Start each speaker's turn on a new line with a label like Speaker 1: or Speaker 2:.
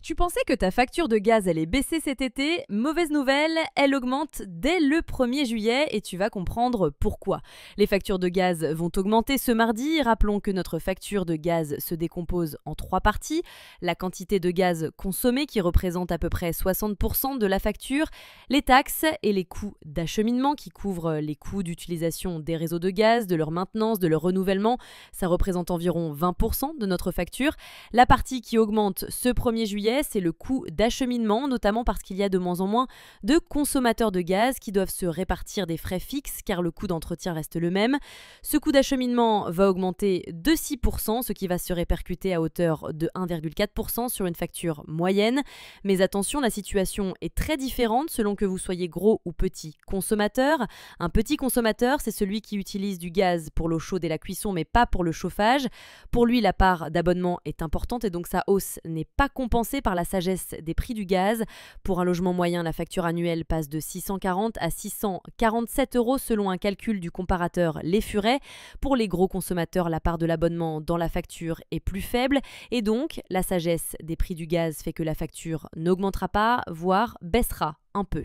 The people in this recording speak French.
Speaker 1: Tu pensais que ta facture de gaz allait baisser cet été? Mauvaise nouvelle, elle augmente dès le 1er juillet et tu vas comprendre pourquoi. Les factures de gaz vont augmenter ce mardi. Rappelons que notre facture de gaz se décompose en 3 parties. La quantité de gaz consommé qui représente à peu près 60% de la facture, les taxes et les coûts d'acheminement qui couvrent les coûts d'utilisation des réseaux de gaz, de leur maintenance, de leur renouvellement. Ça représente environ 20% de notre facture. La partie qui augmente ce 1er juillet, c'est le coût d'acheminement, notamment parce qu'il y a de moins en moins de consommateurs de gaz qui doivent se répartir des frais fixes car le coût d'entretien reste le même. Ce coût d'acheminement va augmenter de 6%, ce qui va se répercuter à hauteur de 1,4% sur une facture moyenne. Mais attention, la situation est très différente selon que vous soyez gros ou petit consommateur. Un petit consommateur, c'est celui qui utilise du gaz pour l'eau chaude et la cuisson, mais pas pour le chauffage. Pour lui, la part d'abonnement est importante et donc sa hausse n'est pas compensée par la sagesse des prix du gaz. Pour un logement moyen, la facture annuelle passe de 640 à 647 € selon un calcul du comparateur Les Furets. Pour les gros consommateurs, la part de l'abonnement dans la facture est plus faible et donc la sagesse des prix du gaz fait que la facture n'augmentera pas, voire baissera un peu.